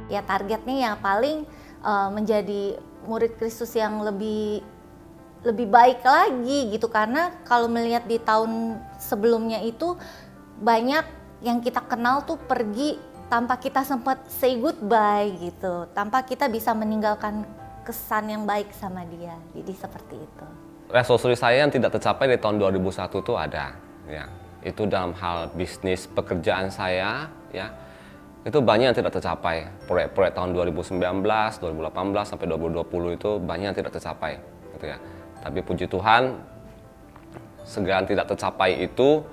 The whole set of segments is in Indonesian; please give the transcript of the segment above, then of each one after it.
Ya targetnya yang paling menjadi murid Kristus yang lebih baik lagi gitu, karena kalau melihat di tahun sebelumnya itu banyak yang kita kenal tuh pergi tanpa kita sempat say goodbye gitu, tanpa kita bisa meninggalkan kesan yang baik sama dia. Jadi seperti itu. Resolusi saya yang tidak tercapai di tahun 2001 itu ada, ya. Itu dalam hal bisnis pekerjaan saya, ya. Itu banyak yang tidak tercapai. Proyek-proyek tahun 2019, 2018 sampai 2020 itu banyak yang tidak tercapai, gitu ya. Tapi puji Tuhan, segala yang tidak tercapai itu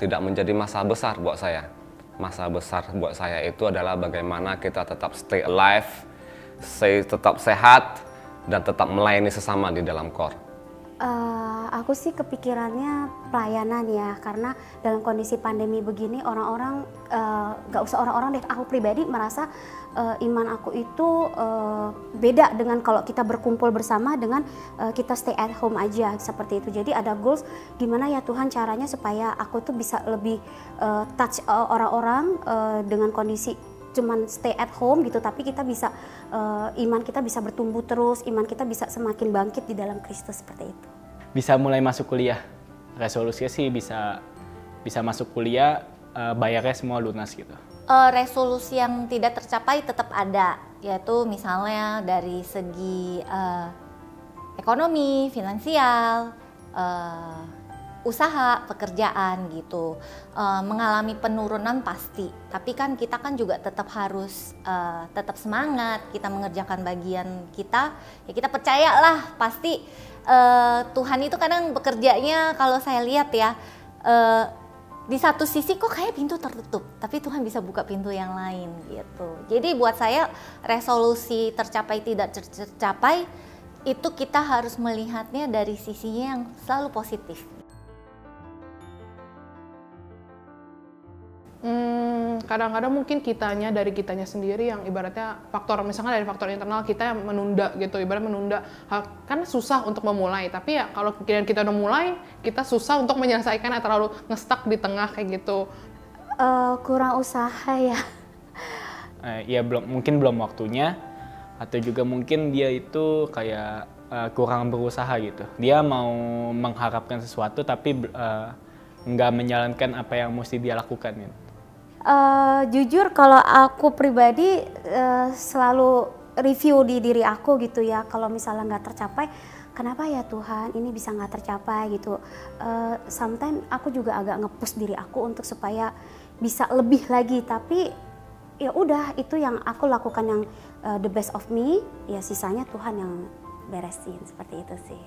tidak menjadi masalah besar buat saya. Masalah besar buat saya itu adalah bagaimana kita tetap stay alive, tetap sehat, dan tetap melayani sesama di dalam core. Aku sih kepikirannya pelayanan ya, karena dalam kondisi pandemi begini orang-orang, gak usah orang-orang deh, aku pribadi merasa iman aku itu beda dengan kalau kita berkumpul bersama dengan kita stay at home aja seperti itu. Jadi ada goals gimana ya Tuhan caranya supaya aku tuh bisa lebih touch orang-orang dengan kondisi cuman stay at home gitu, tapi kita bisa iman kita bisa bertumbuh terus, iman kita bisa semakin bangkit di dalam Kristus seperti itu. Bisa mulai masuk kuliah. Resolusinya sih bisa masuk kuliah, bayarnya semua lunas gitu. Resolusi yang tidak tercapai tetap ada, yaitu misalnya dari segi ekonomi, finansial, usaha, pekerjaan gitu, mengalami penurunan pasti. Tapi kan kita kan juga tetap harus tetap semangat, kita mengerjakan bagian kita, ya kita percayalah pasti Tuhan itu kadang bekerjanya kalau saya lihat ya, di satu sisi kok kayak pintu tertutup, tapi Tuhan bisa buka pintu yang lain gitu. Jadi buat saya resolusi tercapai tidak tercapai itu kita harus melihatnya dari sisinya yang selalu positif. Kadang-kadang mungkin dari kitanya sendiri yang ibaratnya misalnya dari faktor internal kita yang menunda gitu, ibarat menunda. Kan susah untuk memulai, tapi ya kalau pikiran kita udah mulai, kita susah untuk menyelesaikan atau terlalu nge-stuck di tengah kayak gitu. Kurang usaha ya. Ya mungkin belum waktunya, atau juga mungkin dia itu kayak kurang berusaha gitu. Dia mau mengharapkan sesuatu tapi nggak menjalankan apa yang mesti dia lakukan gitu. Jujur kalau aku pribadi selalu review di diri aku gitu ya, kalau misalnya nggak tercapai, kenapa ya Tuhan ini bisa nggak tercapai gitu. Sometimes aku juga agak nge-push diri aku untuk supaya bisa lebih lagi, tapi ya udah itu yang aku lakukan yang the best of me, ya sisanya Tuhan yang beresin, seperti itu sih.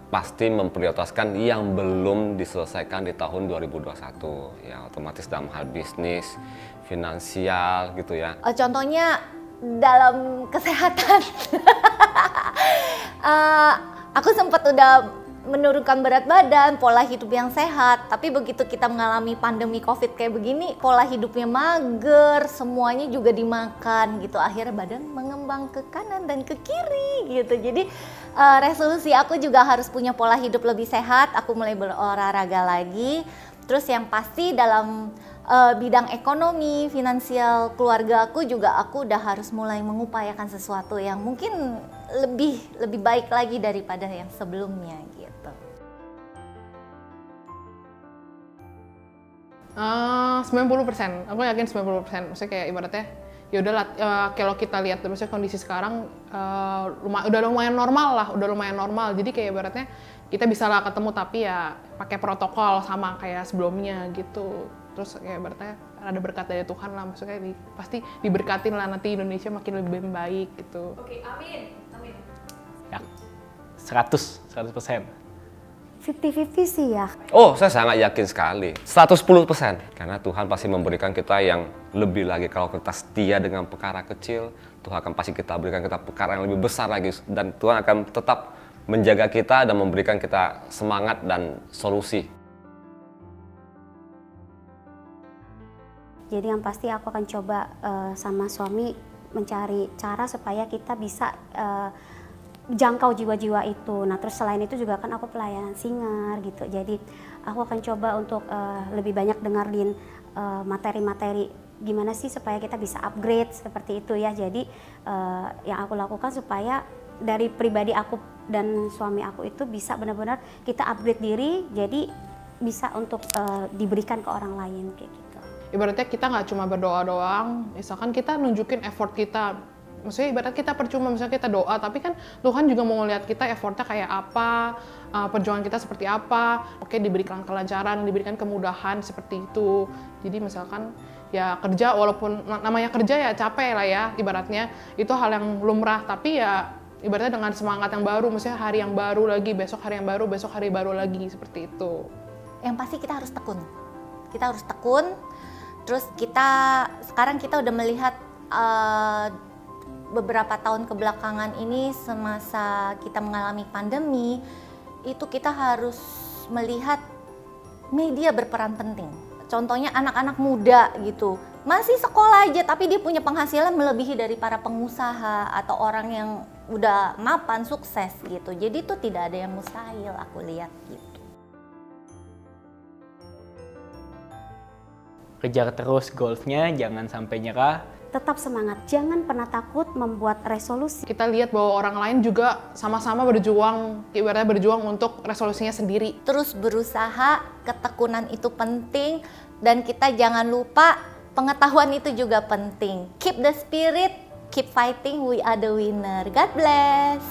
Pasti memprioritaskan yang belum diselesaikan di tahun 2021, ya otomatis dalam hal bisnis, finansial gitu ya. Contohnya dalam kesehatan, aku sempat udah menurunkan berat badan, pola hidup yang sehat, tapi begitu kita mengalami pandemi COVID kayak begini, pola hidupnya mager, semuanya juga dimakan gitu, akhirnya badan mengembang ke kanan dan ke kiri gitu. Jadi resolusi aku juga harus punya pola hidup lebih sehat, aku mulai berolahraga lagi. Terus yang pasti dalam bidang ekonomi, finansial keluarga aku juga, aku udah harus mulai mengupayakan sesuatu yang mungkin lebih baik lagi daripada yang sebelumnya gitu. 90%, aku yakin 90%. Maksudnya kayak ibaratnya ya udahlah, kalau kita lihat maksudnya kondisi sekarang udah lumayan normal. Jadi kayak ibaratnya kita bisa lah ketemu, tapi ya pakai protokol sama kayak sebelumnya gitu. Terus kayak ibaratnya ada berkat dari Tuhan lah, maksudnya pasti diberkatin lah nanti Indonesia makin lebih baik gitu. Oke, amin. Ya, 100%. 50-50 sih ya. Oh, saya sangat yakin sekali, 110%. Karena Tuhan pasti memberikan kita yang lebih lagi. Kalau kita setia dengan perkara kecil, Tuhan akan pasti kita berikan kita perkara yang lebih besar lagi. Dan Tuhan akan tetap menjaga kita dan memberikan kita semangat dan solusi. Jadi yang pasti aku akan coba sama suami mencari cara supaya kita bisa jangkau jiwa-jiwa itu. Nah terus selain itu juga kan aku pelayanan singer gitu. Jadi aku akan coba untuk lebih banyak dengerin materi-materi gimana sih supaya kita bisa upgrade seperti itu ya. Jadi yang aku lakukan supaya dari pribadi aku dan suami aku itu bisa benar-benar kita upgrade diri, jadi bisa untuk diberikan ke orang lain kayak gitu. Ibaratnya kita nggak cuma berdoa doang, misalkan kita nunjukin effort kita. Maksudnya ibarat kita percuma misalnya kita doa, tapi kan Tuhan juga mau ngeliat kita effortnya kayak apa, perjuangan kita seperti apa. Oke, diberikan kelancaran, diberikan kemudahan seperti itu. Jadi misalkan ya kerja, walaupun namanya kerja ya capek lah ya ibaratnya, itu hal yang lumrah, tapi ya ibaratnya dengan semangat yang baru, misalnya hari yang baru lagi, besok hari yang baru, besok hari baru lagi, seperti itu. Yang pasti kita harus tekun. Kita harus tekun. Terus sekarang kita udah melihat beberapa tahun kebelakangan ini, semasa kita mengalami pandemi, itu kita harus melihat media berperan penting. Contohnya anak-anak muda gitu, masih sekolah aja tapi dia punya penghasilan melebihi dari para pengusaha atau orang yang udah mapan sukses gitu. Jadi itu tidak ada yang mustahil, aku lihat gitu. Kejar terus goalsnya, jangan sampai nyerah. Tetap semangat, jangan pernah takut membuat resolusi. Kita lihat bahwa orang lain juga sama-sama berjuang, ibaratnya berjuang untuk resolusinya sendiri. Terus berusaha, ketekunan itu penting, dan kita jangan lupa pengetahuan itu juga penting. Keep the spirit, keep fighting, we are the winner. God bless.